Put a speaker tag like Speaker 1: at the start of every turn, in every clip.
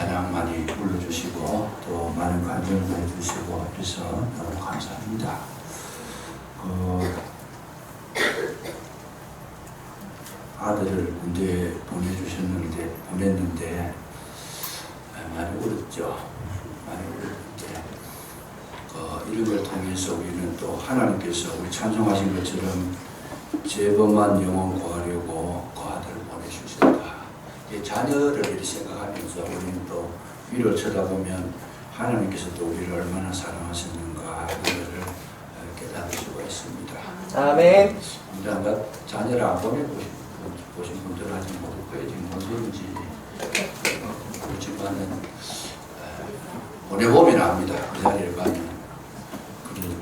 Speaker 1: 찬양 많이 불러주시고 또 많은 간증을 해주시고 해서 너무 감사합니다. 아들을 군대에 보냈는데 많이 울었죠. 많이 울었는데 이런 걸 통해서 우리는 또 하나님께서 우리 찬송하신 것처럼 죄범한 영혼 구하려고 그 아들을 보내주셨다. 자녀를 이렇게 생각하면서 우리는 또 위로 쳐다보면 하나님께서 또 우리를 얼마나 사랑하셨는가 이거를 깨달을 수가 있습니다.
Speaker 2: 아멘.
Speaker 1: 근데 자녀를 안 보신 분들은 아직 모를 거예요. 지금 뭔 소리인지. 그렇지만은 보내보면 압니다. 그 자리를 가면.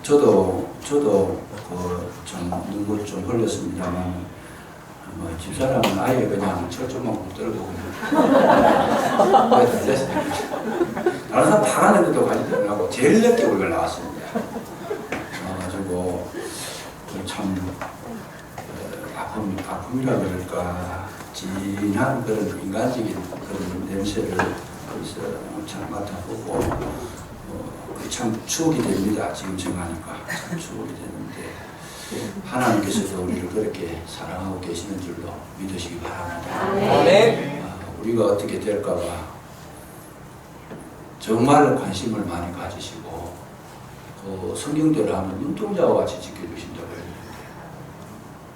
Speaker 1: 저도 좀 눈물 좀 흘렸습니다만 집사람은 아예 그냥 철조망 붙들고 다른 사람 다 하는데도 관심이 안 하고 제일 늦게 우리가 나왔습니다. 나와가지고 참 아픔이라 그럴까 진한 그런 인간적인 그런 냄새를 참 맡아보고 참 추억이 됩니다. 지금 생각하니까 참 추억이 되는데 하나님께서도 우리를 그렇게 사랑하고 계시는 줄로 믿으시기 바랍니다.
Speaker 2: 아멘.
Speaker 1: 우리가 어떻게 될까봐 정말 관심을 많이 가지시고 성경대로 하면 눈동자와 같이 지켜주신다고 했는데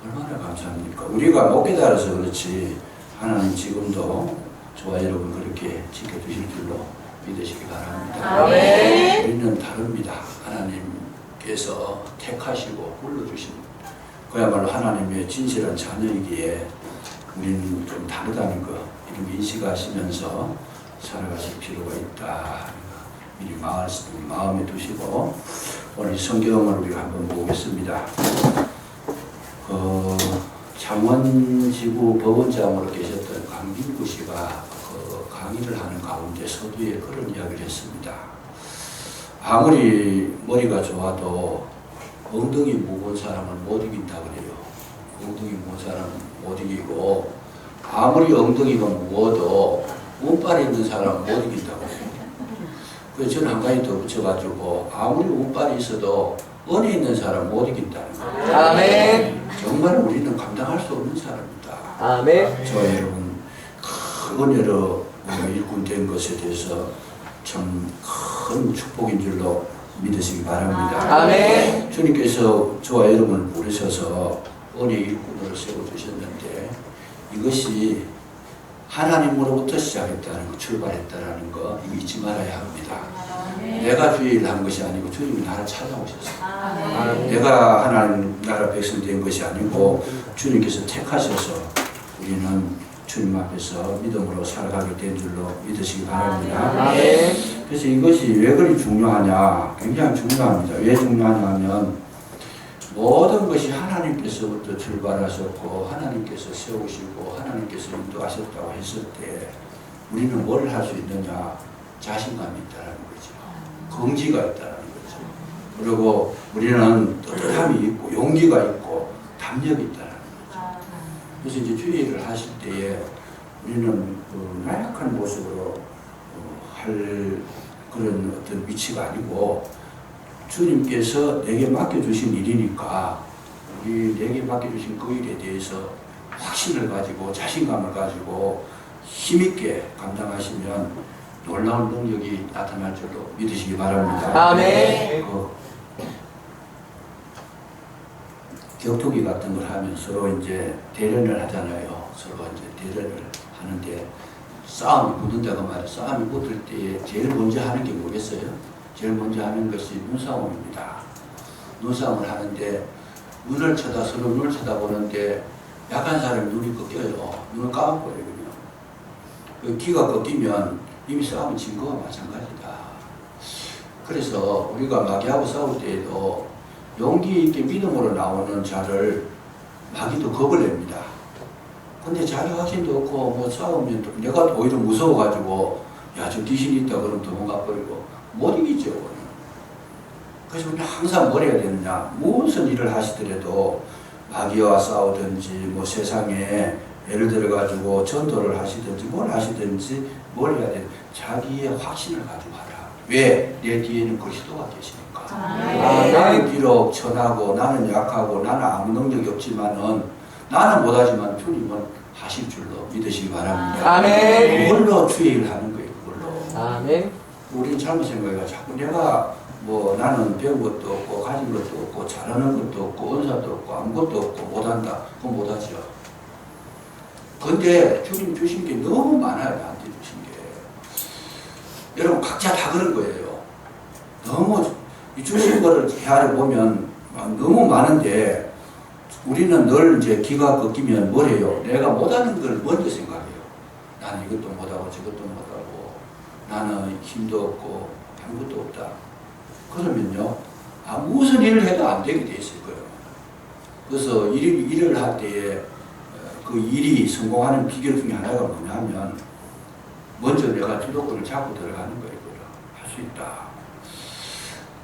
Speaker 1: 얼마나 감사합니까? 우리가 못 깨달아서 그렇지 하나님 지금도 저와 여러분 그렇게 지켜주실 줄로 믿으시기 바랍니다.
Speaker 2: 아멘.
Speaker 1: 우리는 다릅니다. 하나님께서 택하시고 불러주신 그야말로 하나님의 진실한 자녀이기에 우리는 좀 다르다는 거 이렇게 인식하시면서 살아가실 필요가 있다. 미리 마음에 두시고 오늘 성경을 우리가 한번 보겠습니다. 창원지구 법원장으로 계셨던 강빈구 씨가 강의를 하는 가운데 서두에 그런 이야기를 했습니다. 아무리 머리가 좋아도 엉덩이 무거운 사람을 못 이긴다 그래요. 엉덩이 무거운 사람은 못 이기고 아무리 엉덩이가 무거워도 운빨이 있는 사람은 못 이긴다고 해요. 그래서 저는 한 가지 더 붙여가지고 아무리 운빨이 있어도 은혜 있는 사람은 못 이긴다는 거예요.
Speaker 2: 아멘.
Speaker 1: 정말 우리는 감당할 수 없는 사람이다.
Speaker 2: 아멘.
Speaker 1: 저 여러분 큰 은혜로 일꾼 된 것에 대해서 참 큰 축복인 줄로 믿으시기 바랍니다.
Speaker 2: 아멘.
Speaker 1: 주님께서 저와 여러분을 부르셔서 은혜 일꾼으로 세워주셨는데 이것이 하나님으로부터 시작했다는 거, 출발했다는 거 이거 잊지 말아야 합니다. 내가 주의를 한 것이 아니고 주님이 나를 찾아오셨어요. 내가 하나님 나라 백성 된 것이 아니고 주님께서 택하셔서 우리는 주님 앞에서 믿음으로 살아가게 된 줄로 믿으시기 바랍니다. 그래서 이것이 왜 그리 중요하냐? 굉장히 중요합니다. 왜 중요하냐 하면 모든 것이 하나님께서부터 출발하셨고 하나님께서 세우시고 하나님께서 인도하셨다고 했을 때 우리는 뭘 할 수 있느냐? 자신감이 있다는 거죠. 긍지가 있다는 거죠. 그리고 우리는 떳떳함이 있고 용기가 있고 담력이 있다는 거죠. 그래서 이제 주의를 하실 때에 우리는 나약한 모습으로 할 그런 어떤 위치가 아니고 주님께서 내게 맡겨주신 일이니까 우리 내게 맡겨주신 그 일에 대해서 확신을 가지고 자신감을 가지고 힘있게 감당하시면 놀라운 능력이 나타날 줄로 믿으시기 바랍니다.
Speaker 2: 아멘.
Speaker 1: 격투기 같은 걸 하면 서로 이제 대련을 하잖아요. 서로 이제 대련을 하는데 싸움이 붙는다고 말이에요. 싸움이 붙을 때 제일 먼저 하는 게 뭐겠어요? 제일 먼저 하는 것이 눈싸움입니다. 눈싸움을 하는데 서로 눈을 쳐다보는데 약한 사람이 눈이 꺾여요. 눈을 감아버려요. 그냥. 귀가 꺾이면 이미 싸움은 진 거와 마찬가지다. 그래서 우리가 마귀하고 싸울 때에도 용기 있게 믿음으로 나오는 자를 마귀도 겁을 냅니다. 근데 자기 확신도 없고 뭐 싸우면 또 내가 오히려 무서워가지고 야 저 귀신이 있다 그러면 도망가 버리고 못 이기죠. 그래서 우리는 항상 뭘 해야 되느냐, 무슨 일을 하시더라도 마귀와 싸우든지 뭐 세상에 예를 들어 가지고 전도를 하시든지 뭘 하시든지 뭘 해야 돼. 자기의 확신을 가지고 하라. 왜? 내 뒤에는 그리스도가 계시니까.
Speaker 2: 아멘.
Speaker 1: 나는 비록 천하고 나는 약하고 나는 아무 능력이 없지만은 나는 못하지만 주님은 하실 줄로 믿으시기 바랍니다.
Speaker 2: 아멘.
Speaker 1: 그걸로 주의 일을 하는 거예요. 그걸로.
Speaker 2: 아멘.
Speaker 1: 우리는 잘못 생각해요. 자꾸 내가 뭐 나는 배운 것도 없고 가진 것도 없고 잘하는 것도 없고 은사도 없고 아무것도 없고 못한다. 그건 못하죠. 근데 주님 주신 게 너무 많아요. 나한테 주신 게. 여러분 각자 다 그런 거예요. 너무 이 주신 거를 헤아려 보면 너무 많은데 우리는 늘 이제 기가 꺾이면 뭘 해요? 내가 못하는 걸 먼저 생각해요. 나는 이것도 못하고 저것도 못하고 나는 힘도 없고 아무것도 없다. 그러면요, 무슨 일을 해도 안 되게 돼 있을 거예요. 그래서 일을 할 때에 그 일이 성공하는 비결 중에 하나가 뭐냐면 먼저 내가 주도권을 잡고 들어가는 거예요. 할 수 있다.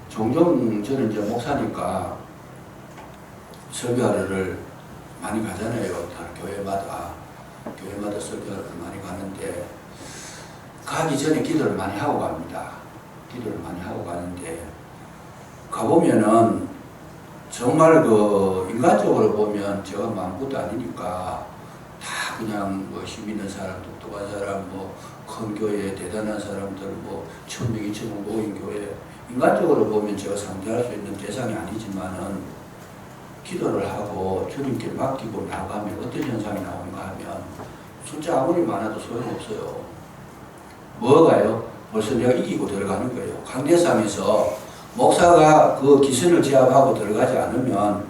Speaker 1: 종종 저는 이제 목사니까 설교하러를 많이 가잖아요. 교회마다 설교하러 많이 가는데 가기 전에 기도를 많이 하고 갑니다. 기도를 많이 하고 가는데 가보면은 정말 그 인간적으로 보면 제가 아무것도 아니니까 다 그냥 뭐 힘 있는 사람, 똑똑한 사람, 뭐 큰 교회, 대단한 사람들, 뭐 1000명, 2000명 모인 교회 인간적으로 보면 제가 상대할 수 있는 대상이 아니지만은 기도를 하고 주님께 맡기고 나가면 어떤 현상이 나오는가 하면 숫자 아무리 많아도 소용없어요. 뭐가요? 벌써 내가 이기고 들어가는 거예요. 강대상에서 목사가 그 기선을 제압하고 들어가지 않으면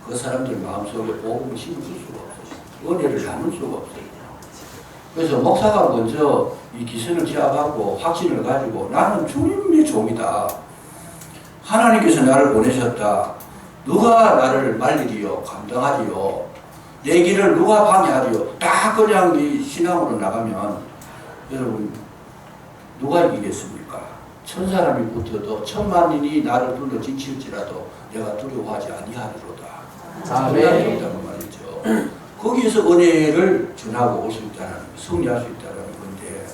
Speaker 1: 그 사람들 마음속에 복음을 심을 수가 없어요. 은혜를 나눌 수가 없어요. 그래서 목사가 먼저 이 기선을 제압하고 확신을 가지고 나는 주님의 종이다. 하나님께서 나를 보내셨다. 누가 나를 말리리요? 감당하리요? 내 길을 누가 방해하리요? 딱 그냥 이 신앙으로 나가면 여러분 누가 이기겠습니까? 1000사람이 붙어도 1000만인이 나를 둘러 진칠지라도 내가 두려워하지 아니하리로다.
Speaker 2: 아멘.
Speaker 1: 된다는 말이죠. 거기에서 은혜를 전하고 올 수 있다는 거, 승리할 수 있다는 건데,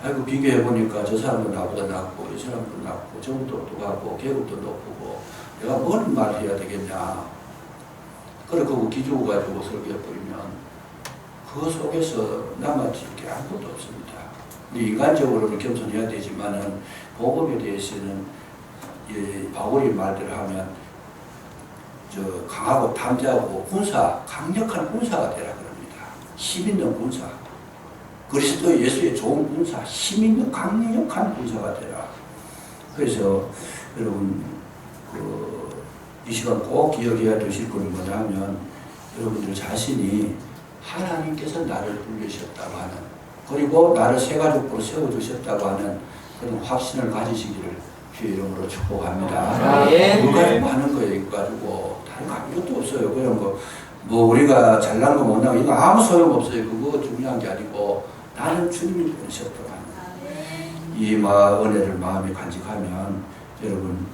Speaker 1: 아이고 비교해 보니까 저 사람도 나보다 낫고 이 사람도 낫고 저것도 똑똑하고 계급도 높고 내가 뭔 말을 해야 되겠냐. 그래 그거 기죽어 가지고 설교해 버리면 그 속에서 남아질 게 아무것도 없습니다. 인간적으로는 겸손해야 되지만은 복음에 대해서는 바울이 말대로 하면 강하고 담대하고 강력한 군사가 되라 그럽니다. 힘 있는 군사. 그리스도 예수의 좋은 군사, 힘 있는 강력한 군사가 되라. 그래서 여러분 이 시간 꼭 기억해야 되실 건 뭐냐면 여러분들 자신이 하나님께서 나를 부르셨다고 하는 그리고 나를 새가족으로 세워주셨다고 하는 그런 확신을 가지시기를 주의 이름으로 축복합니다. 그거 가지고 하는 거예요. 이거 가지고 다른 거 아무것도 없어요. 그런 거 뭐 우리가 잘난 거 못난 거 이거 아무 소용 없어요. 그거 중요한 게 아니고 나는 주님이 보내셨다고 하는 이 은혜를 마음에 간직하면 여러분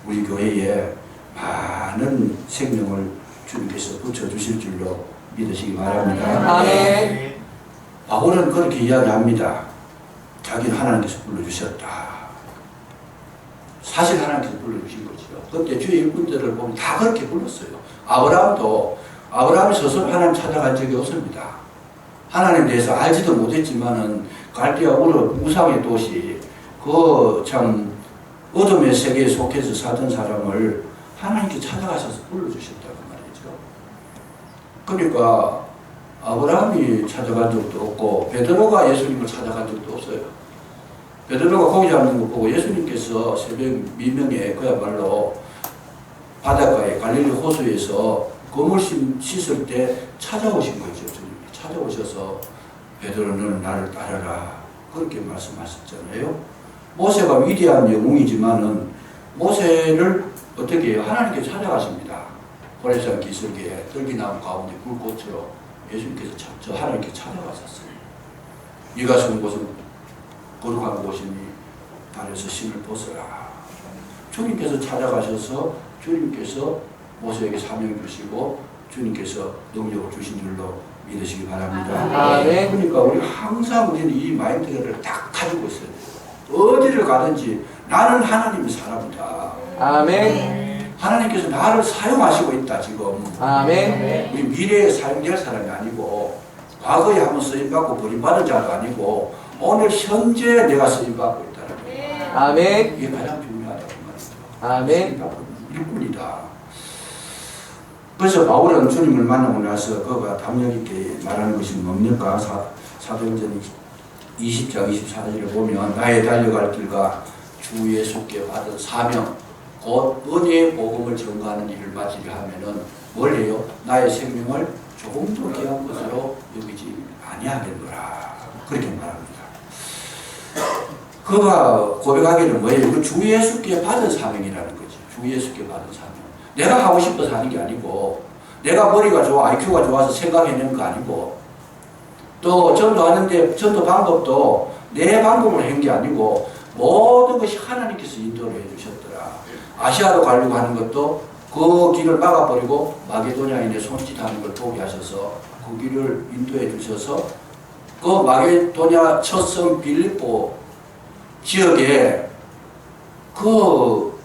Speaker 1: 우리 교회에 많은 생명을 주님께서 붙여주실 줄로 믿으시기 바랍니다.
Speaker 2: 아멘.
Speaker 1: 바울은 그렇게 이야기합니다. 자기는 하나님께서 불러주셨다. 사실 하나님께서 불러주신 거죠. 그런데 주의 일꾼들을 보면 다 그렇게 불렀어요. 아브라함이 스스로 하나님 찾아간 적이 없습니다. 하나님 대해서 알지도 못했지만은 갈대아 우르 우상의 도시 그 참 어둠의 세계에 속해서 살던 사람을 하나님께 찾아가셔서 불러주셨다고 말이죠. 그러니까 아브라함이 찾아간 적도 없고 베드로가 예수님을 찾아간 적도 없어요. 베드로가 고기 잡는 거 보고 예수님께서 새벽 미명에 그야말로 바닷가에 갈릴리 호수에서 그물 씻을 때 찾아오신 거죠. 주님이 찾아오셔서 베드로는 나를 따르라 그렇게 말씀하셨잖아요. 모세가 위대한 영웅이지만은 모세를 어떻게 해요? 하나님께서 찾아가십니다. 호렙산 기슭에 떨기나무 가운데 불꽃으로 예수님께서 하나님께 찾아가셨어요. 네가 선 곳은 거룩한 곳이니 발에서 신을 벗어라. 주님께서 찾아가셔서 주님께서 모세에게 사명 주시고 주님께서 능력을 주신 줄로 믿으시기 바랍니다.
Speaker 2: 아멘.
Speaker 1: 그러니까 우리 항상 우리는 이 마인드를 딱 가지고 있어야 돼요. 어디를 가든지 나는 하나님의 사람이다.
Speaker 2: 아멘.
Speaker 1: 하나님께서 나를 사용하시고 있다 지금.
Speaker 2: 아멘.
Speaker 1: 우리 미래에 사용될 사람이 아니고 과거에 한번 쓰임받고 버림받은 자도 아니고 오늘 현재 내가 쓰임받고 있다는 거예요.
Speaker 2: 아멘.
Speaker 1: 이게 가장 중요하다고 말이죠.
Speaker 2: 아멘.
Speaker 1: 일꾼이다. 그래서 바울은 주님을 만나고 나서 그가 담력 있게 말하는 것이 뭡니까? 사도행전 20장 24절에 보면 나의 달려갈 길과 주 예수께 받은 사명 곧 은혜의 복음을 전가하는 일을 마치려 하면은 뭘 해요? 나의 생명을 조금도 귀한 것으로 여기지 아니하겠노라. 그렇게 말합니다. 그가 고백하기는 뭐예요? 그 주 예수께 받은 사명이라는 거죠. 주 예수께 받은 사명. 내가 하고 싶어서 하는 게 아니고 내가 머리가 좋아 IQ가 좋아서 생각해내는 거 아니고 또 전도하는데 전도 방법도 내 방법으로 한 게 아니고 모든 것이 하나님께서 인도를 해주셨더라. 아시아로 가려고 하는 것도 그 길을 막아버리고 마게도냐인의 손짓하는 걸 포기하셔서 그 길을 인도해 주셔서 그 마게도냐 첫성 빌립보 지역에 그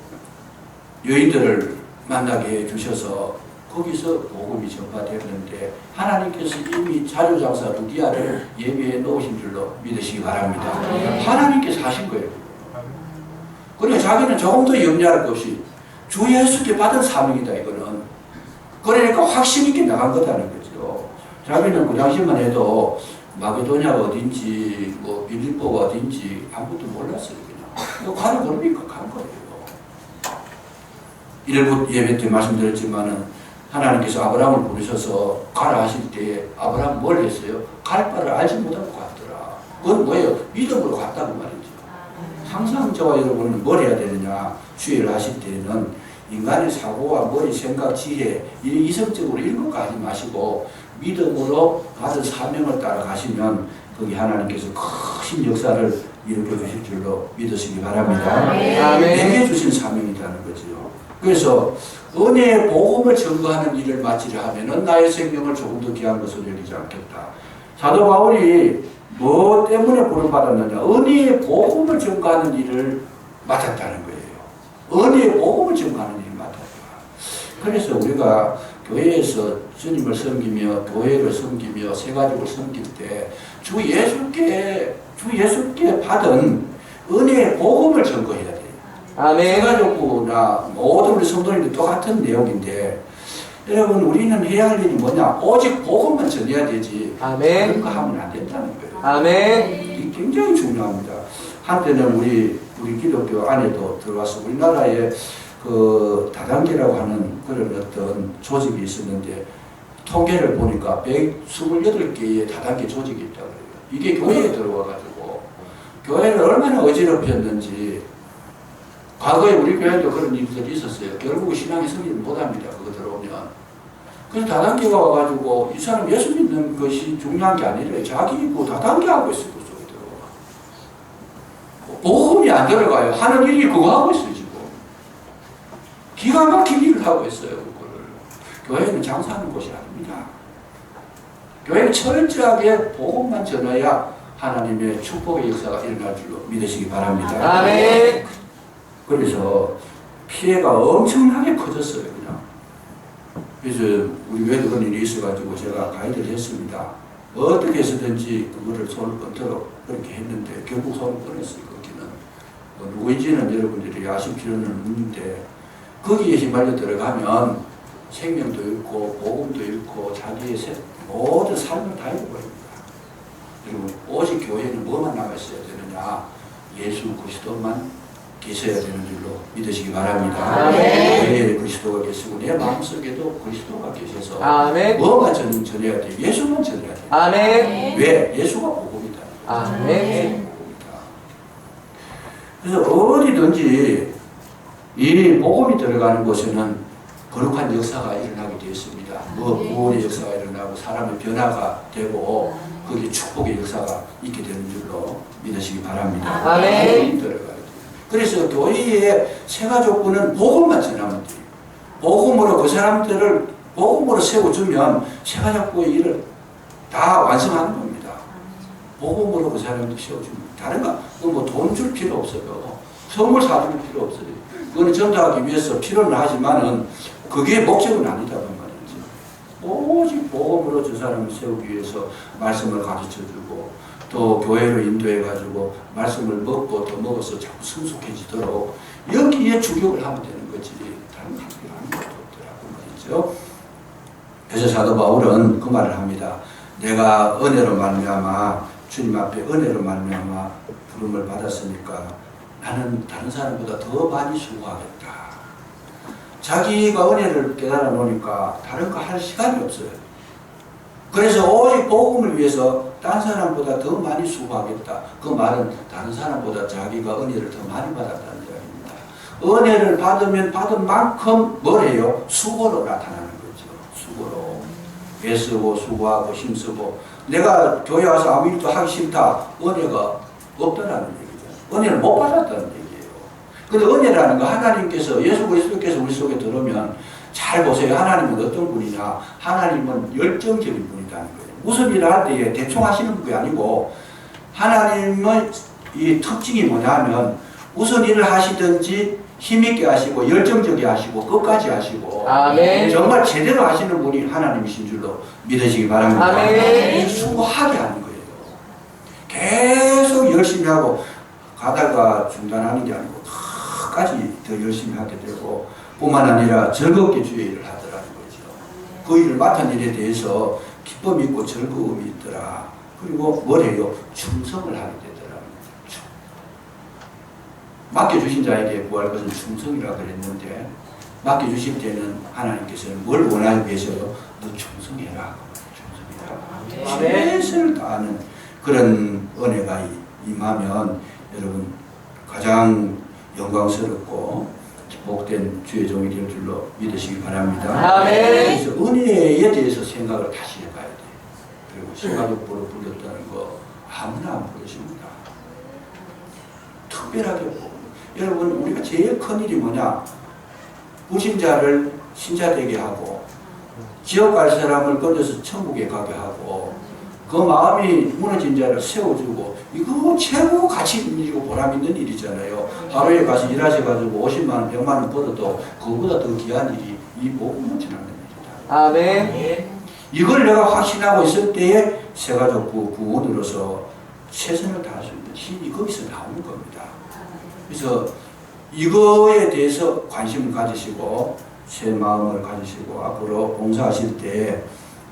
Speaker 1: 여인들을 만나게 해 주셔서 거기서 복음이 전파되었는데 하나님께서 이미 자료장사 루디아를 예비해 놓으신 줄로 믿으시기 바랍니다. 하나님께서 하신 거예요. 그러니까 자기는 조금도 염려할 것 없이 주 예수께 받은 사명이다 이거는. 그러니까 확신 있게 나간 거다는 거죠. 자기는 그 당시만 해도 마게도냐가 어딘지 뭐 빌립보가 어딘지 아무것도 몰랐어요. 그냥 가는 겁니까? 간 거예요. 일부 예배 때 말씀드렸지만은 하나님께서 아브라함을 부르셔서 가라 하실 때 아브라함 뭘 했어요? 갈 바를 알지 못하고 갔더라. 그건 뭐예요? 믿음으로 갔다고 말이죠. 항상 저와 여러분은 뭘 해야 되느냐? 주의를 하실 때는 인간의 사고와 머리, 생각, 지혜 이성적으로 이런 것까 하지 마시고 믿음으로 받은 사명을 따라 가시면 거기 하나님께서 큰 역사를 일으켜 주실 줄로 믿으시기 바랍니다. 내게 주신 사명이라는 거죠. 그래서 은혜의 복음을 전거하는 일을 마치려 하면은 나의 생명을 조금 더 귀한 것으로 여기지 않겠다. 사도 바울이 뭐 때문에 부름받았느냐? 은혜의 복음을 전거하는 일을 맡았다는 거예요. 은혜의 복음을 전거하는 일을 맡았다. 그래서 우리가 교회에서 주님을 섬기며 교회를 섬기며 새가족을 섬길 때 주 예수께 받은 은혜의 복음을 전거해야 돼요.
Speaker 2: 아멘.
Speaker 1: 새가족부나 모든 우리 성도님들 똑같은 내용인데 여러분 우리는 해야 할 일이 뭐냐? 오직 복음만 전해야 되지.
Speaker 2: 아멘.
Speaker 1: 그런 거 하면 안 된다는 거예요.
Speaker 2: 아멘.
Speaker 1: 이게 굉장히 중요합니다. 한때는 우리 기독교 안에도 들어와서 우리나라에 그 다단계라고 하는 그런 어떤 조직이 있었는데 통계를 보니까 128개의 다단계 조직이 있다고 그래요. 이게 교회에 들어와가지고 교회를 얼마나 어지럽혔는지 과거에 우리 교회도 그런 일들이 있었어요. 결국 신앙의 승리를 못합니다. 그거 들어오면. 그래서 다단계가 와가지고 이 사람 예수 믿는 것이 중요한 게 아니라 자기 뭐 다단계 하고 있어요. 그 속에 들어가. 복음이 안 들어가요. 하는 일이 그거 하고 있어요. 지금. 기가 막힌 일을 하고 있어요. 그거를. 교회는 장사하는 곳이 아닙니다. 교회는 철저하게 복음만 전해야 하나님의 축복의 역사가 일어날 줄로 믿으시기 바랍니다.
Speaker 2: 아멘.
Speaker 1: 그래서 피해가 엄청나게 커졌어요. 그냥. 그래서 우리 외도 그런 일이 있어가지고 제가 가이드를 했습니다. 어떻게 해서든지 그거를 손을 끊도록 그렇게 했는데 결국 손을 끊었어요. 거기는. 누구인지는 여러분들이 아실 필요는 없는데 거기에 휘말려 들어가면 생명도 잃고 복음도 잃고 자기의 모든 삶을 다 잃어버립니다. 여러분 오직 교회는 뭐만 남아있어야 되느냐? 예수 그리스도만 계셔야 되는 줄로 믿으시기 바랍니다. 교회에 그리스도가 계시고 내 마음속에도 그리스도가 계셔서
Speaker 2: 아멘.
Speaker 1: 뭐가 전해야 돼요? 예수만 전해야 돼요.
Speaker 2: 아멘.
Speaker 1: 왜? 예수가 복음이다.
Speaker 2: 아멘.
Speaker 1: 그래서 어디든지 이 복음이 들어가는 곳에는 거룩한 역사가 일어나게 되었습니다. 뭐 구원의 역사가 일어나고 사람의 변화가 되고 거기에 축복의 역사가 있게 되는 줄로 믿으시기 바랍니다.
Speaker 2: 아멘.
Speaker 1: 들어가야 돼요. 그래서 교회의 새가족부는 복음만 전하면 돼요. 복음으로 그 사람들을 복음으로 세워주면 새가족부의 일을 다 완성하는 겁니다. 복음으로 그 사람들 세워줍니다. 다른 거, 뭐 돈 줄 필요 없어요. 선물 사줄 필요 없어요. 그거는 전도하기 위해서 필요는 하지만은 그게 목적은 아니다는 말이지. 오직 복음으로 저 사람을 세우기 위해서 말씀을 가르쳐주고 또 교회로 인도해가지고 말씀을 먹고 더 먹어서 자꾸 성숙해지도록 여기에 주력을 하면 되는 거지. 다른 거 필요한 것도 없더라고 말이죠. 그래서 사도 바울은 그 말을 합니다. 내가 은혜로 말미암아 주님 앞에 은혜로 말미암아 부름을 받았으니까 나는 다른 사람보다 더 많이 수고하겠다. 자기가 은혜를 깨달아 놓으니까 다른 거 할 시간이 없어요. 그래서 오직 복음을 위해서 다른 사람보다 더 많이 수고하겠다. 그 말은 다른 사람보다 자기가 은혜를 더 많이 받았다는 이야기입니다. 은혜를 받으면 받은 만큼 뭘 해요? 수고로 나타나는 거죠. 수고로. 애쓰고 수고하고 힘쓰고 내가 교회 와서 아무 일도 하기 싫다. 은혜가 없다라는 얘기죠. 은혜를 못 받았다는 얘기예요. 근데 은혜라는 거 하나님께서 예수 그리스도께서 우리 속에 들어오면 잘 보세요. 하나님은 어떤 분이냐? 하나님은 열정적인 분이라는 거예요. 무슨 일을 할 때에 대충 하시는 게 아니고 하나님의 이 특징이 뭐냐면 무슨 일을 하시든지 힘있게 하시고 열정적이게 하시고 끝까지 하시고
Speaker 2: 아멘.
Speaker 1: 정말 제대로 하시는 분이 하나님이신 줄로 믿으시기 바랍니다.
Speaker 2: 아멘.
Speaker 1: 수고하게 하는 거예요. 계속 열심히 하고 가다가 중단하는 게 아니고 끝까지 더 열심히 하게 되고 뿐만 아니라 즐겁게 주의 일을 하더라는 거죠. 그 일을 맡은 일에 대해서 기쁨이 있고 즐거움이 있더라. 그리고 뭐래요? 충성을 하게 되더라는 거죠. 맡겨주신 자에게 구할 것은 충성이라고 그랬는데 맡겨주실 때는 하나님께서는 뭘 원하고 계셔요? 너 충성해라. 충성해라. 최선을 다하는 그런 은혜가 임하면 여러분 가장 영광스럽고 복된 주의 종이 될 줄로 믿으시기 바랍니다.
Speaker 2: 아멘.
Speaker 1: 그래서 은혜에 대해서 생각을 다시 해봐야 돼요. 그리고 신화적으로 불렸다는 거 아무나 안 부르십니다. 특별하게 보고 여러분 우리가 제일 큰 일이 뭐냐? 불신자를 신자되게 하고 지옥 갈 사람을 건져서 천국에 가게 하고 그 마음이 무너진 자를 세워주고 이거 최고 가치 있는 일이고 보람 있는 일이잖아요. 하루에 가서 일하셔가지고 50만 원, 100만 원 벌어도 그거보다 더 귀한 일이 이 복음을 전하는 일이다.
Speaker 2: 아멘.
Speaker 1: 이걸 내가 확신하고 있을 때에 새가족부 부원으로서 최선을 다할 수 있는 힘이 거기서 나오는 겁니다. 그래서 이거에 대해서 관심을 가지시고 새 마음을 가지시고 앞으로 봉사하실 때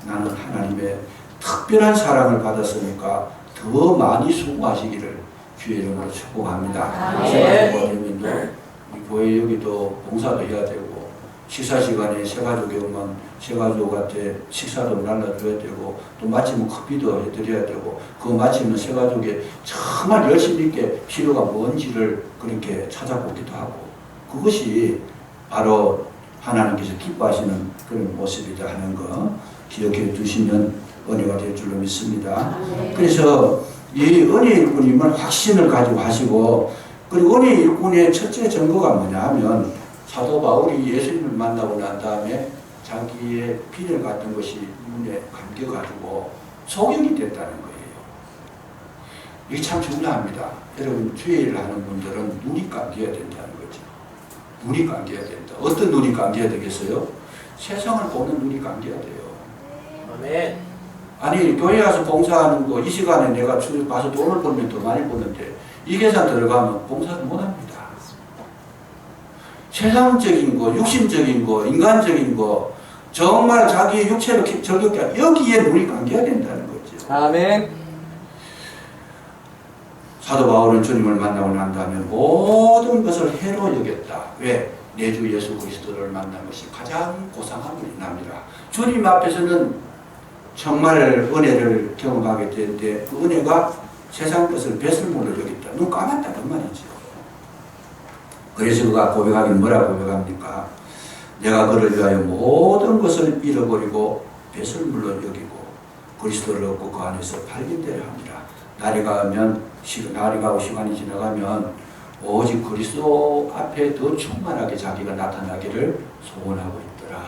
Speaker 1: 나는 하나님의 특별한 사랑을 받았으니까 더 많이 수고하시기를 주의 이름으로 축복합니다. 새가족부님도 교회 여기도 봉사도 해야 되고 식사 시간에 새가족이 오면 새가족한테 식사도 날라줘야 되고 또 마치면 커피도 해드려야 되고 그 마치면 새가족이 정말 열심히 있게 필요가 뭔지를 그렇게 찾아보기도 하고 그것이 바로 하나님께서 기뻐하시는 그런 모습이다 하는 거 기억해 두시면 은혜가 될 줄로 믿습니다. 그래서 이 은혜 일꾼임을 확신을 가지고 하시고 그리고 은혜 일꾼의 첫째 증거가 뭐냐 하면 사도 바울이 예수님을 만나고 난 다음에 자기의 비늘 같은 것이 눈에 감겨가지고 소경이 됐다는 거예요. 이게 참 중요합니다. 여러분 주의 일을 하는 분들은 눈이 감겨야 된다는 거죠. 눈이 감겨야 된다. 어떤 눈이 감겨야 되겠어요? 세상을 보는 눈이 감겨야 돼요.
Speaker 2: 아멘.
Speaker 1: 아니 교회 와서 봉사하는 거 이 시간에 내가 주일 봐서 돈을 벌면 더 많이 버는데 이 계산 들어가면 봉사를 못합니다. 세상적인 거, 육신적인 거, 인간적인 거 정말 자기의 육체를 즐겁게 여기에 눈이 감겨야 된다는 거죠.
Speaker 2: 아멘.
Speaker 1: 사도 바울은 주님을 만나고 난 다음에 모든 것을 해로 여겼다. 왜? 내 주 예수 그리스도를 만난 것이 가장 고상한 일이랍니다. 주님 앞에서는 정말 은혜를 경험하게 되는데 그 은혜가 세상 것을 배설물로 여겼다. 눈 감았다 그 말이죠. 그래서 그가 고백하긴 뭐라 고백합니까? 내가 그를 위하여 모든 것을 잃어버리고 배설물로 여기고 그리스도를 얻고 그 안에서 발견되려 합니다. 날이 가고 시간이 지나가면 오직 그리스도 앞에 더 충만하게 자기가 나타나기를 소원하고 있더라.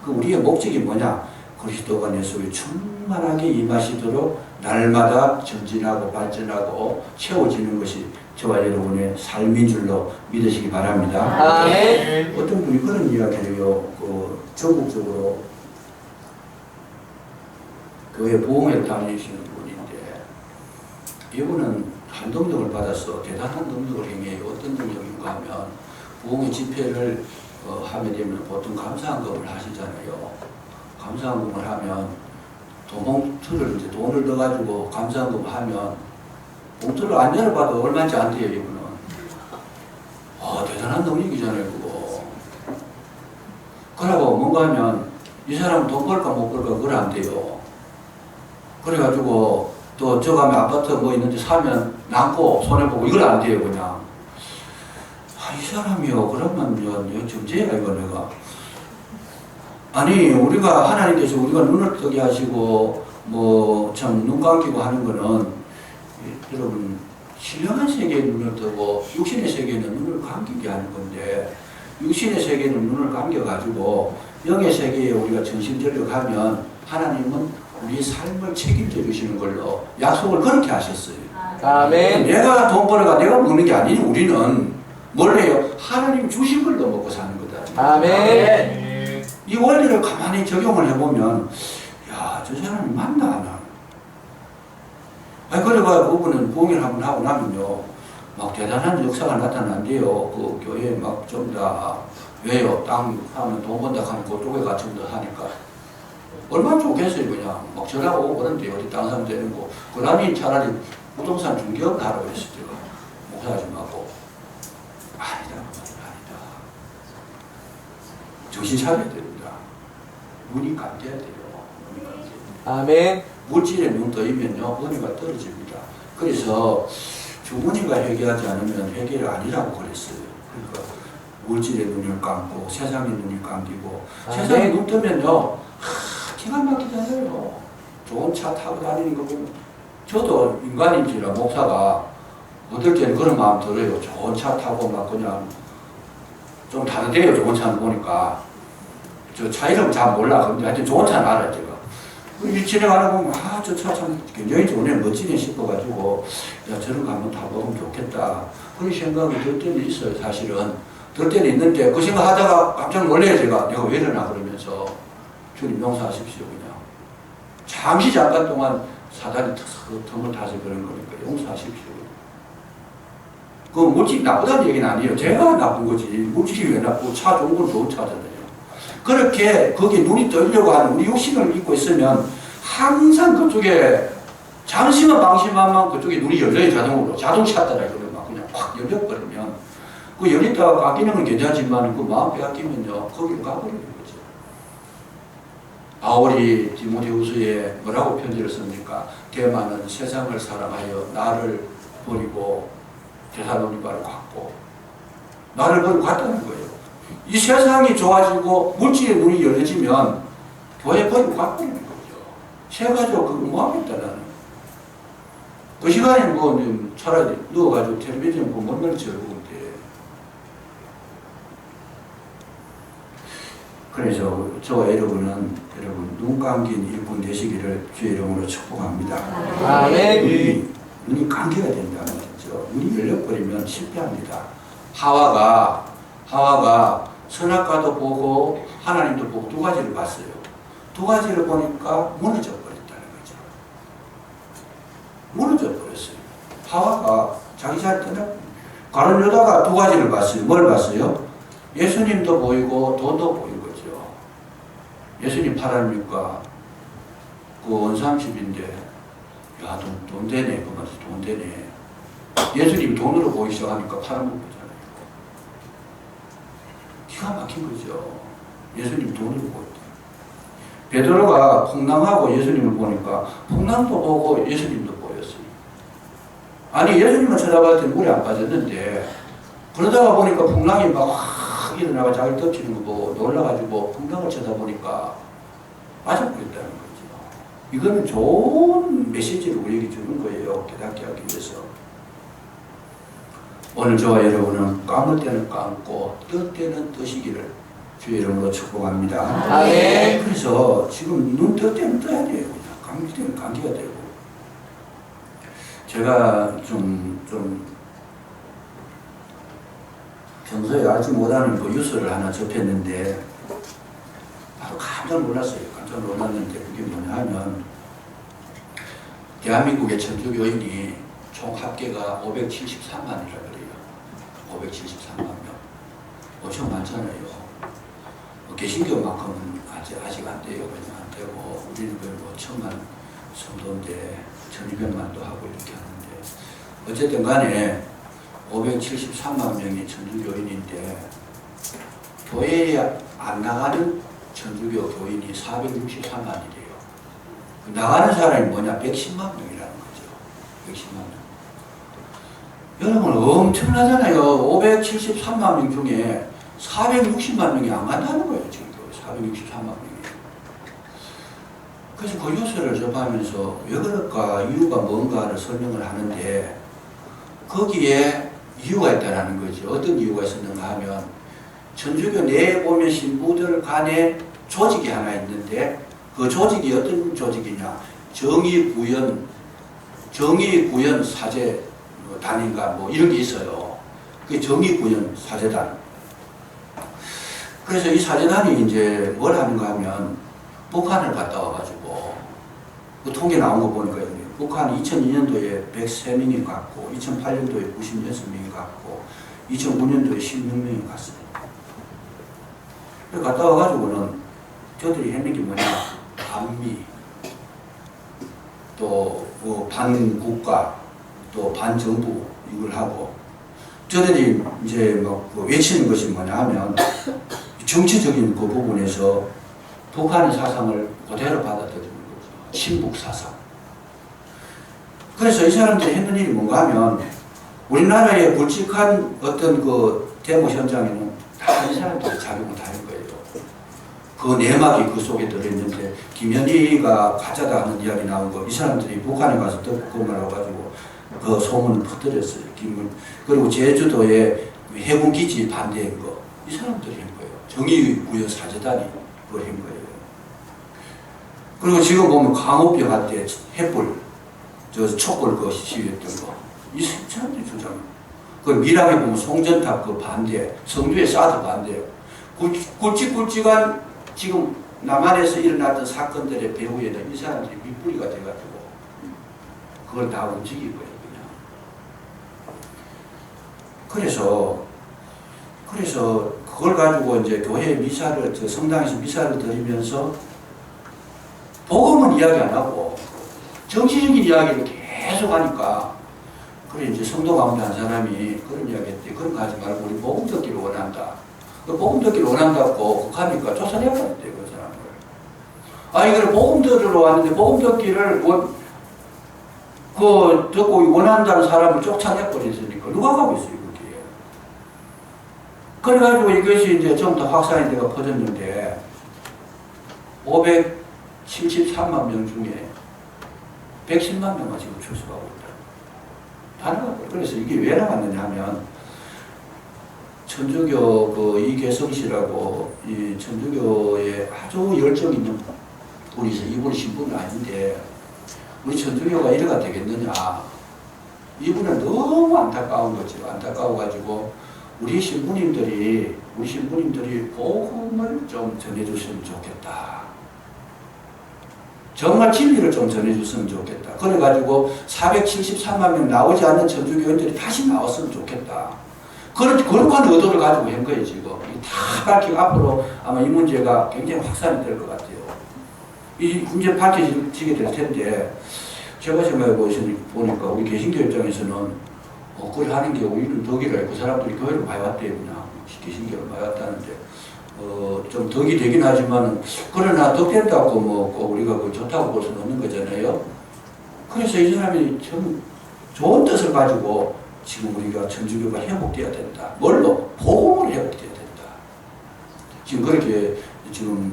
Speaker 1: 그 우리의 목적이 뭐냐? 그리스도가 내 속에 충만하게 임하시도록 날마다 전진하고 발전하고 채워지는 것이 저와 여러분의 삶인 줄로 믿으시기 바랍니다.
Speaker 2: 아멘.
Speaker 1: 어떤 분이 그런 이야기를 해요. 전국적으로 교회 부흥회를 다니시는 분인데 이분은 한 능력을 받아서 대단한 능력을 행해요. 어떤 능력인가 하면 부흥회 집회를 하게 되면 보통 감사한금을 하시잖아요. 감사한금을 하면 봉투를 이제 돈을 넣어가지고 감사한금 하면 봉투를 안 열어봐도 얼마인지 안 돼요. 이분은 대단한 능력이잖아요. 그거. 그러고 뭔가 하면 이 사람은 돈 벌까 못 벌까 그걸 안 돼요. 그래가지고 또 저 가면 아파트 뭐 있는데 사면 남고 손해보고 이걸 안 돼요. 그냥 이 사람이요 그러면 정죄야 이거 내가. 아니 우리가 하나님께서 우리가 눈을 뜨게 하시고 뭐 참 눈 감기고 하는 거는 여러분 신령한 세계에 눈을 뜨고 육신의 세계는 눈을 감기게 하는 건데 육신의 세계는 눈을 감겨가지고 영의 세계에 우리가 정신전력하면 하나님은 우리 삶을 책임져 주시는 걸로 약속을 그렇게 하셨어요.
Speaker 2: 아멘.
Speaker 1: 내가 돈 벌어가 내가 먹는 게 아니니 우리는 뭘 해요? 하나님 주신 걸로 먹고 사는 거다.
Speaker 2: 아멘.
Speaker 1: 이 원리를 가만히 적용을 해보면 저 사람이 맞나 안 하나. 그래가 그분은 부흥회를 한번 하고 나면요 막 대단한 역사가 나타난대요. 그 교회에 막 좀 다 왜요? 땅 하면 돈 번다 하면 그쪽에 같이 더 하니까 얼마나 좋겠어요. 그냥 막 전화가 오고 그런데 어디 땅 사면 되는 거. 그러니 차라리 부동산 중개업을 하라고 했을 때가 목사하지 말고 아니다. 정신 차려야 됩니다. 눈이 감겨야 돼요.
Speaker 2: 아멘.
Speaker 1: 물질에 눈 떠이면요 은혜가 떨어집니다. 그래서 주머니가 회개하지 않으면 회개가 아니라고 그랬어요. 그러니까 물질에 눈을 감고 세상에 눈이 감기고 세상에 눈 뜨면요 기가 막히잖아요. 좋은 차 타고 다니는 거 보면 저도 인간인지라 목사가 어떨 때는 그런 마음 들어요. 좋은 차 타고 막 그냥 좀 다르대요. 좋은 차는 보니까 저 차 이름 잘 몰라. 근데 하여튼 좋은 차는 알아요. 제가 지나가다 보면 저 차 참 굉장히 좋네 멋지네 싶어가지고 저런 거 한번 타보면 좋겠다 그런 생각이 들 때는 있어요. 사실은 들 때는 있는데 그 생각하다가 깜짝 놀래요. 제가 내가 왜 이러나 그러면서 주님 용서하십시오. 그냥 잠시 잠깐 동안 사단이 틈을 타서 그런 거니까 용서하십시오. 그 물질이 나쁘다는 얘기는 아니에요. 제가 나쁜 거지 물질이 왜 나쁘고 차 좋은 건 좋은 차잖아요. 그렇게 거기에 눈이 떠려고 하는 우리 육신을 믿고 있으면 항상 그쪽에 잠시만 방심하면 그쪽에 눈이 열려요. 자동으로. 자동 샷다라 그러면 그냥 확 열려버리면 그 열렸다가 깎이는 건 괜찮지만 그 마음 빼앗기면요 거기로 가버리는 거죠. 바울이 디모데후서에 뭐라고 편지를 씁니까? 대만은 세상을 사랑하여 나를 버리고 데살로니가를 갔고 나를 버리고 갔다는 거예요. 이 세상이 좋아지고 물질의 눈이 열려지면 교회 버리고 가버리는 거죠. 세 가지로 그거 뭐 하겠다 나는. 그 시간에 뭐 차라리 누워가지고 텔레비전 보면 얼마나 즐거운데. 그래서 저와 여러분 눈 감긴 일꾼 되시기를 주의 이름으로 축복합니다.
Speaker 2: 아멘.
Speaker 1: 눈이 감기가 된다는 거죠. 눈이 열려버리면 실패합니다. 하와가 선악과도 보고 하나님도 보고 두 가지를 봤어요. 두 가지를 보니까 무너져 버렸다는 거죠. 무너져 버렸어요. 하와가 자기 잘 떠나 가론 유다가 두 가지를 봤어요. 뭘 봤어요? 예수님도 보이고 돈도 보인 거죠. 예수님 팔아니까 그 원삼십인데 야, 돈 되네. 그 말이 돈 되네. 예수님이 돈으로 보이기 시작하니까 팔아먹고 기가 막힌 거죠. 예수님 돈으로 보였다. 베드로가 풍랑하고 예수님을 보니까 풍랑도 보고 예수님도 보였어요. 아니 예수님을 쳐다봤을 때 물에 안 빠졌는데 그러다가 보니까 풍랑이 막 확 일어나가 자기를 덮치는 거 보고 놀라가지고 풍랑을 쳐다보니까 빠져버렸다는 거죠. 이거는 좋은 메시지를 우리에게 주는 거예요. 깨닫게 하기 위해서. 오늘 저와 여러분은 감을 때는 감고 뜰 때는 뜨시기를 주의 이름으로 축복합니다.
Speaker 2: 아멘.
Speaker 1: 그래서 지금 눈 뜰 때는 떠야 돼요. 그냥 감기 때는 감기가 되고. 제가 좀 평소에 알지 못하는 그 뉴스를 하나 접했는데 바로 깜짝 놀랐어요. 깜짝 놀랐는데 그게 뭐냐 하면 대한민국의 천주교인이 총 합계가 573만이라 그래요. 573만 명. 엄청 많잖아요. 개신교만큼은 아직 안 돼요. 그냥 안 되고 우리는 뭐 1000만 성도인데 1200만도 하고 이렇게 하는데 어쨌든 간에 573만 명이 천주교인인데 교회에 안 나가는 천주교 교인이 463만이래요. 나가는 사람이 뭐냐? 110만 명이라는 거죠. 110만 명. 여러분 엄청나잖아요. 573만 명 중에 460만 명이 안 간다는 거예요. 지금 463만 명이. 그래서 그 뉴스를 접하면서 왜 그럴까? 이유가 뭔가를 설명을 하는데 거기에 이유가 있다는 거죠. 어떤 이유가 있었는가 하면 천주교 내에 보면 신부들 간에 조직이 하나 있는데 그 조직이 어떤 조직이냐? 정의구현 사제단인가 뭐 이런 게 있어요. 그게 정의구현 사제단. 그래서 이 사제단이 이제 뭘 하는가 하면 북한을 갔다 와가지고 그 통계 나온 거 보니까 북한 2002년도에 103명이 갔고 2008년도에 96명이 갔고 2009년도에 16명이 갔어요. 그래서 갔다 와가지고는 저들이 했는 게 뭐냐? 반미, 또 반국가, 또 반정부 이걸 하고 저들이 이제 막 외치는 것이 뭐냐 하면 정치적인 그 부분에서 북한의 사상을 그대로 받아들이는 거죠. 친북 사상. 그래서 이 사람들이 했는 일이 뭔가 하면 우리나라의 굵직한 어떤 그 데모 현장에는 다 이 사람들이 작용을 다 한 거예요. 그 내막이 그 속에 들어있는데 김현희가 가짜다 하는 이야기 나온 거 이 사람들이 북한에 가서 듣고 말해가지고 그 소문을 퍼뜨렸어요. 그리고 제주도에 해군기지 반대한 거 이 사람들이 한 거예요. 정의구현 사제단이 그걸 한 거예요. 그리고 지금 보면 강호병 할 때 햇불 촛불 그 시위했던 거 이 사람들이 주장. 그 밀항에 보면 송전탑 그 반대, 성주의 사드 반대. 굵직굵직한 지금 남한에서 일어났던 사건들의 배후에는 이 사람들이 밑뿌리가 돼가지고 그걸 다 움직일 거예요, 그냥. 그래서 그걸 가지고 이제 교회 미사를, 성당에서 미사를 드리면서 복음은 이야기 안 하고 정치적인 이야기를 계속 하니까 그래 이제 성도 가운데 한 사람이 그런 이야기 했대. 그런 거 하지 말고 우리 복음 듣기를 원한다. 그 복음 듣기를 원한다고 하니까 쫓아내버렸대, 그 사람을. 아니, 그래, 복음 들으러 왔는데 복음 듣기를 듣고 원한다는 사람을 쫓아내버렸으니까 누가 가고 있어요, 그게. 그래가지고 이것이 이제 좀 더 확산이 돼가 퍼졌는데 573만 명 중에 110만 명만 지금 출석하고 있다. 다 나갔어요. 그래서 이게 왜 나갔느냐 하면 천주교 이계성씨라고 이 천주교에 아주 열정 있는 이분이 신부는 아닌데 우리 천주교가 이래가 되겠느냐. 이분은 너무 안타까운 거죠. 안타까워가지고 우리 신부님들이 복음을 좀 전해줬으면 좋겠다. 정말 진리를 좀 전해줬으면 좋겠다. 그래가지고 473만 명 나오지 않는 천주교인들이 다시 나왔으면 좋겠다. 그런 의도를 가지고 한 거예요, 지금. 다 밝히고 앞으로 아마 이 문제가 굉장히 확산이 될 것 같아요. 이 문제 밝혀지게 될 텐데, 제가 생각해 보니까 우리 개신교 입장에서는 그걸 하는 게 오히려 덕이라 그 사람들이 교회를 많이 왔대요, 그냥. 개신교를 많이 왔다는데. 좀 덕이 되긴 하지만, 그러나 덕된다고 꼭 우리가 좋다고 볼 수는 없는 거잖아요. 그래서 이 사람이 참 좋은 뜻을 가지고 지금 우리가 천주교가 회복돼야 된다. 뭘로? 복음으로 회복돼야 된다. 지금 그렇게 지금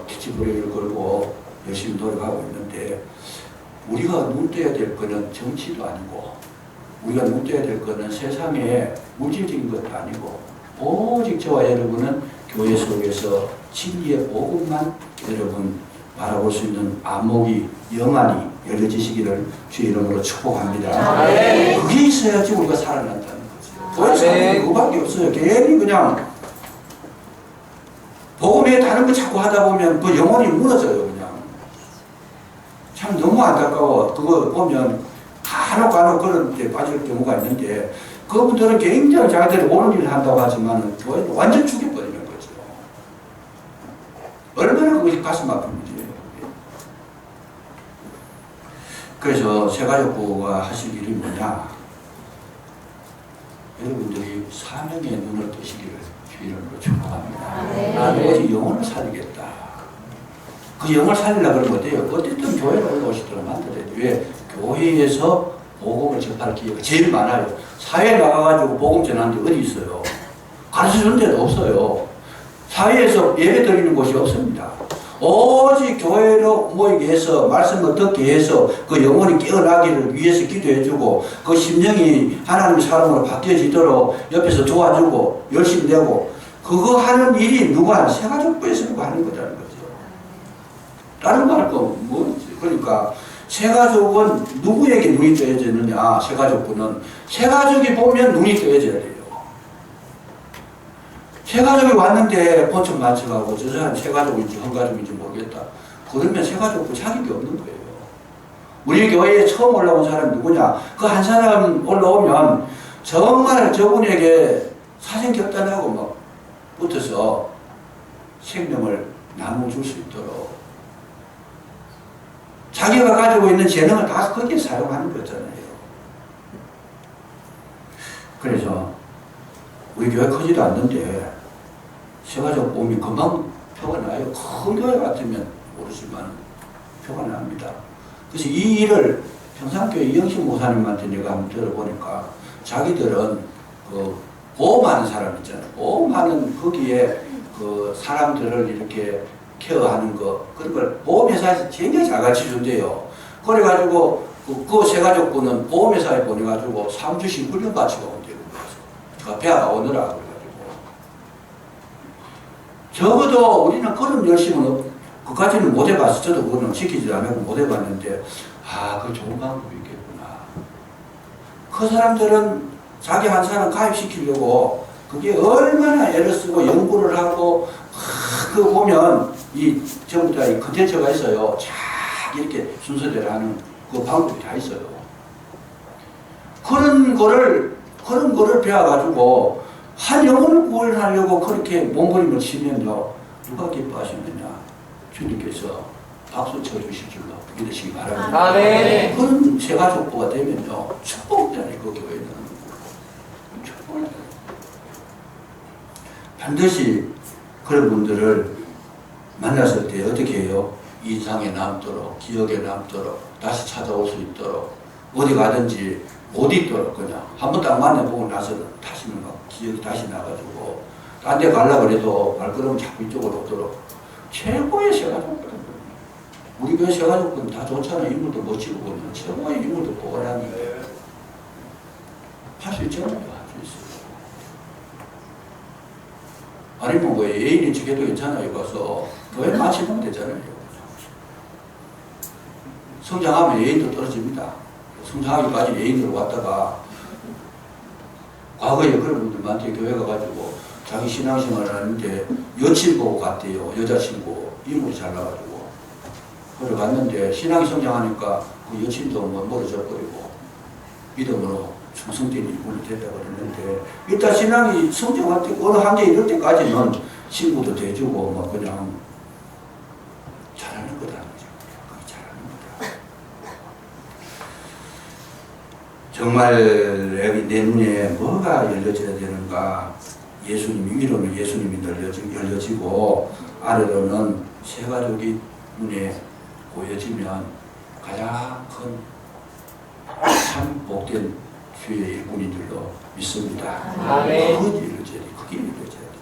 Speaker 1: 캐치프레이를 걸고 열심히 노력하고 있는데 우리가 눈 떼야 될 거는 정치도 아니고 우리가 눈 떼야 될 거는 세상의 물질적인 것도 아니고 오직 저와 여러분은 교회 속에서 진리의 복음만 여러분 바라볼 수 있는 안목이 영안이 열려지시기를 주의 이름으로 축복합니다.
Speaker 2: 아멘.
Speaker 1: 그게 있어야지 우리가 살아난다는 거죠. 교회
Speaker 2: 아멘.
Speaker 1: 사는 그밖에 없어요. 괜히 그냥 복음에 다른 거 자꾸 하다 보면 그 영혼이 무너져요. 그냥 참 너무 안타까워. 그거 보면 간혹 그런 데 빠질 경우가 있는데 그분들은 굉장히 자기들이 옳은 일을 한다고 하지만 교회는 완전 죽여버리는 거죠. 얼마나 그것이 가슴 아픈 일이에요. 그래서 새가족부가 하실 일이 뭐냐? 여러분들이 사명의 눈을 뜨시기를 주의름으로 축복합니다. 아버지 영혼을 살리겠다. 그 영혼을 살리려고 그러면 어때요? 어쨌든 교회로 올라오시도록 만들어야 돼요. 왜? 교회에서 복음을 접할 기회가 제일 많아요. 사회에 나가가지고 복음 전하는 데 어디 있어요? 가르쳐주는 데도 없어요. 사회에서 예배 드리는 곳이 없습니다. 오직 교회로 모이게 해서 말씀을 듣게 해서 그 영혼이 깨어나기를 위해서 기도해주고 그 심령이 하나님의 사람으로 바뀌어지도록 옆에서 도와주고 열심히 내고 그거 하는 일이 누가 새가족부에서 누가 하는 거라는 거죠. 다른 거 할 거 뭐지? 그러니까 새가족은 누구에게 눈이 떠져있느냐? 새가족부는 새가족이 보면 눈이 떠져야 돼요. 새가족이 왔는데 본청 맞춰가고 저 사람 새가족인지 헌가족인지 모르겠다. 그러면 새가족부 자격이 없는 거예요. 우리 교회에 처음 올라온 사람이 누구냐? 그 한 사람 올라오면 정말 저분에게 사생결단하고 막 붙어서 생명을 나눠줄 수 있도록 자기가 가지고 있는 재능을 다 거기에 사용하는 거잖아요. 그래서 우리 교회 크지도 않는데 새가족 몸이 금방 표가 나요. 큰 교회 같으면 모르지만 표가 납니다. 그래서 이 일을 평산교회 이영신 목사님한테 내가 한번 들어보니까 자기들은 그 보험하는 사람 있잖아요. 보험하는 거기에 그 사람들을 이렇게 케어하는 거 그런 걸 보험회사에서 굉장히 잘 가르쳐준대요. 그래가지고 그 새가족부는 보험회사에 보내가지고 3주씩 훈련 바치고 온대요. 그래서 배아가 오느라 그래가지고 적어도 우리는 그런 열심은 그까지는 못 해봤어. 저도 그거는 시키지도 않고 못 해봤는데 그 좋은 방법이 있겠구나. 그 사람들은 자기 한 사람 가입시키려고 그게 얼마나 애를 쓰고 연구를 하고 그 보면 이 전부 다 이 컨텐츠가 있어요. 쫙 이렇게 순서대로 하는 그 방법이 다 있어요. 그런 거를 배워가지고 한 영혼을 구원하려고 그렇게 몸부림을 치면요 누가 기뻐하시느냐? 주님께서 박수 쳐주실 줄로 믿으시기 바랍니다.
Speaker 2: 아멘.
Speaker 1: 그런 새가족부가 되면요 축복이잖아요. 그 교회는 축복이잖아요. 반드시 그런 분들을 만났을 때 어떻게 해요? 인상에 남도록 기억에 남도록 다시 찾아올 수 있도록 어디 가든지 못 있도록 그냥 한 번 딱 만나보고 나서는 다시는 막 기억이 다시 나가지고 딴 데 가려고 해도 발걸음 자꾸 이쪽으로 오도록 최고의 새가족분 우리 교회 새가족분 다 좋잖아요. 인물도 멋지고 보면 최고의 인물도 뽑아놨는데 할 수 있잖아요. 할 수 있어요. 아니면 뭐 예인인 척해도 괜찮아요. 가서 교회 마치면 되잖아요. 성장하면 예인도 떨어집니다. 성장하기까지 예인으로 왔다가 과거에 그런 분들 많대. 교회 가가지고 자기 신앙생활을 하는데 여친 보고 갔대요. 여자친구 인물이 잘 나가지고 그래 갔는데 신앙이 성장하니까 그 여친도 뭐 멀어져 버리고 믿음으로 충성된 인물이 됐다고 그랬는데 일단 신앙이 성장할 때 어느 한계 이럴 때까지는 친구도 돼주고 막 그냥 잘하는 거다. 그게 잘하는 거다. 정말 내 눈에 뭐가 열려져야 되는가? 예수님이 위로는 예수님이 열려지고 아래로는 새가족이 눈에 보여지면 가장 큰 참 복된 주의 일꾼인 줄로 믿습니다.
Speaker 2: 아멘.
Speaker 1: 그게 열려져야 돼. 그게 열려져야 돼.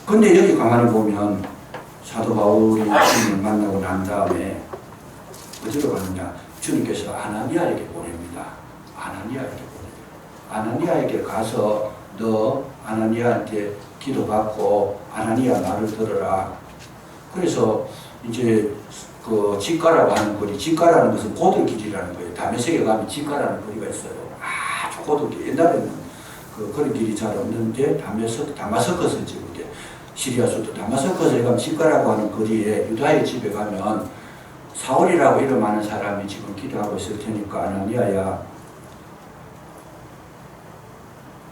Speaker 1: 근데 여기 가만히 보면 사도 바울이 주님을 만나고 난 다음에 어디로 가느냐? 주님께서 아나니아에게 보냅니다. 아나니아에게 보내요. 아나니아에게 가서 너 아나니아한테 기도받고 아나니아 말을 들어라. 그래서 이제 그 직가라고 하는 거리, 직가라는 것은 고들길이라는 거예요. 다메섹에 가면 직가라는 거리가 있어요. 아주 고들길. 옛날에는 그런 길이 잘 없는데 다마스커스지 그게. 시리아 수도 다마스커스에 가면 직가라고 하는 거리에 유다의 집에 가면 사울이라고 이름 많은 사람이 지금 기도하고 있을 테니까 아나니아야,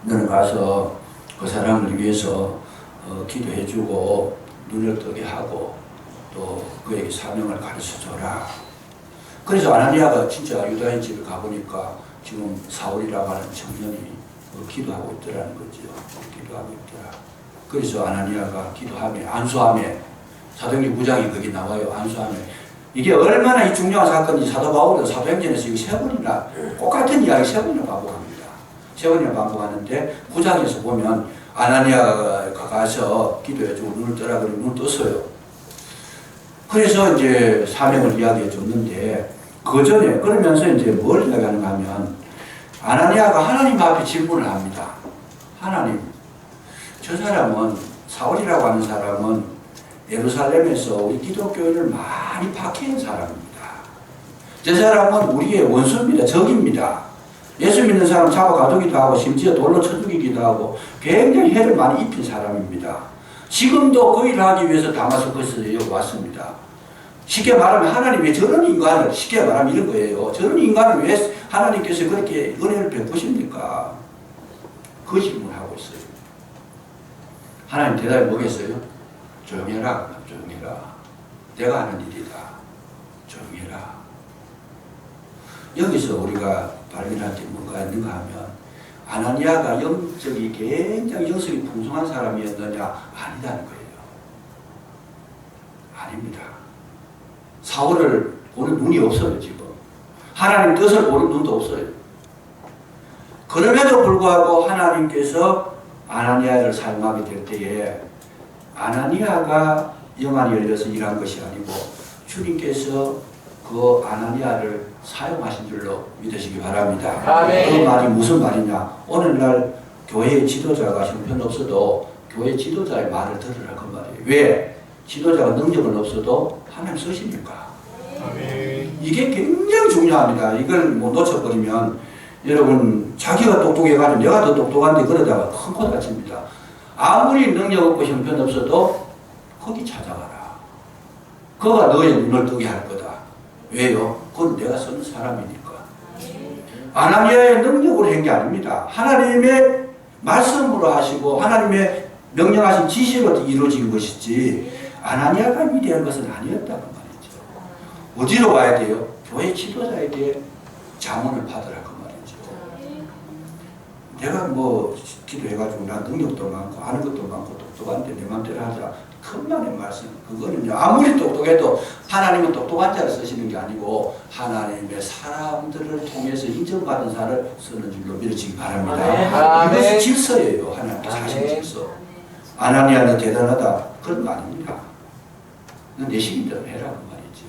Speaker 1: 너는 가서 그 사람을 위해서 기도해주고 눈을 뜨게 하고 또 그에게 사명을 가르쳐줘라. 그래서 아나니아가 진짜 유다인 집에 가보니까 지금 사울이라고 하는 청년이 기도하고 있더라는 거죠. 기도하고 있더라. 그래서 아나니아가 기도하며 안수하며, 사도행전 9장이 거기 나와요. 안수하며. 이게 얼마나 이 중요한 사건인지 사도 바울은 사도행전에서 이거 3번이나 똑같은 이야기 3번이나 반복합니다. 3번이나 반복하는데 9장에서 보면 아나니아가 가서 기도해주고 눈을 뜨라 그러면 눈을 떴어요. 그래서 이제 사명을 이야기해 줬는데 그 전에 그러면서 이제 뭘 이야기하는가 하면 아나니아가 하나님 앞에 질문을 합니다. 하나님, 저 사람은 사울이라고 하는 사람은 예루살렘에서 우리 기독교인을 많이 박해한 사람입니다. 저 사람은 우리의 원수입니다. 적입니다. 예수 믿는 사람 잡아가두기도 하고 심지어 돌로 쳐 죽이기도 하고 굉장히 해를 많이 입힌 사람입니다. 지금도 그 일을 하기 위해서 다마스커스에 여기 왔습니다. 쉽게 말하면 하나님 왜 저런 인간을, 쉽게 말하면 이런 거예요. 저런 인간을 왜 하나님께서 그렇게 은혜를 베푸십니까? 그 질문을 하고 있어요. 하나님 대답이 뭐겠어요? 조용해라, 조용해라. 내가 하는 일이다. 조용해라. 여기서 우리가 발견할 게 뭔가 있는가 하면 아나니아가 영적이 굉장히 영성이 풍성한 사람이었느냐? 아니다는 거예요. 아닙니다. 사울을 보는 눈이 없어요, 지금. 하나님 뜻을 보는 눈도 없어요. 그럼에도 불구하고 하나님께서 아나니아를 사용하게 될 때에 아나니아가 영안이 열려서 일한 것이 아니고 주님께서 그 아나니아를 사용하신 줄로 믿으시기 바랍니다.
Speaker 2: 아멘.
Speaker 1: 그 말이 무슨 말이냐? 오늘날 교회의 지도자가 형편없어도 교회 지도자의 말을 들으라 그 말이에요. 왜? 지도자가 능력은 없어도 하나님 쓰시니까.
Speaker 2: 아멘.
Speaker 1: 이게 굉장히 중요합니다. 이걸 못 놓쳐버리면 여러분 자기가 똑똑해가지고 내가 더 똑똑한데 그러다가 큰 코 다칩니다. 아무리 능력 없고 형편 없어도 거기 찾아가라. 그가 너의 눈을 뜨게 할 거다. 왜요? 그건 내가 쓰는 사람이니까. 아나니아의 능력으로 한 게 아닙니다. 하나님의 말씀으로 하시고 하나님의 명령하신 지시로 이루어진 것이지 아나니아가 위대한 것은 아니었다는 말이죠. 어디로 가야 돼요? 교회 지도자에게 자문을 받으라 그 말이죠. 내가 뭐 기도해가지고 나 능력도 많고 아는 것도 많고 똑똑한데 내 맘대로 하자. 큰만의 말씀. 그거는요. 아무리 똑똑해도 하나님은 똑똑한 자를 쓰시는 게 아니고 하나님의 사람들을 통해서 인정받은 자를 쓰는 줄로 믿으시기 바랍니다.
Speaker 2: 아멘.
Speaker 1: 이것이 질서예요. 하나님께서 하신 질서. 아나니아는 대단하다. 그런 거 아닙니다. 내 시기대로 해라 그 말이죠.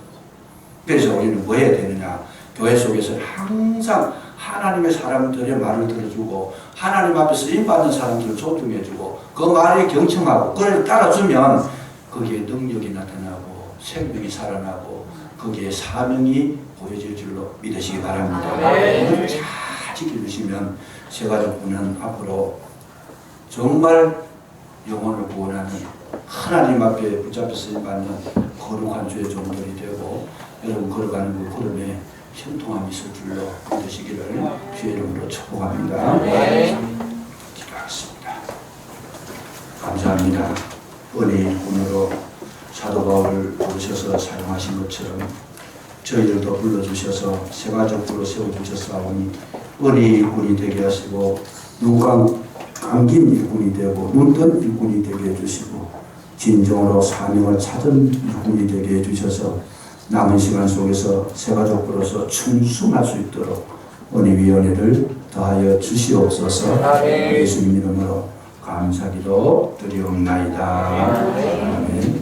Speaker 1: 그래서 우리는 뭐 해야 되느냐. 교회 속에서 항상 하나님의 사람들의 말을 들어주고 하나님 앞에 쓰임받은 사람들을 존중해주고 그 말에 경청하고 그걸 따라주면 거기에 능력이 나타나고 생명이 살아나고 거기에 사명이 보여질 줄로 믿으시기 바랍니다. 오늘 잘 지켜주시면 새가족부는 앞으로 정말 영혼을 구원하는 하나님 앞에 붙잡혀 쓰임받는 거룩한 주의 종들이 되고 여러분 걸어가는 그 걸음에 형통함이 있을 줄로 믿으시기를 주의 이름으로 축복합니다. 기도하겠습니다. 감사합니다. 은혜의 군으로 사도 바울을 부르셔서 사용하신 것처럼 저희들도 불러주셔서 새가족으로 세워주셨사오니 은혜의 군이 되게 하시고 눈 감긴 일꾼이 되고 눈뜬 일꾼이 되게 해주시고 진정으로 사명을 찾은 일꾼이 되게 해주셔서 남은 시간 속에서 새가족으로서 충성할 수 있도록 은혜위원회를 더하여 주시옵소서. 예수님 이름으로 감사기도 드리옵나이다. 아멘.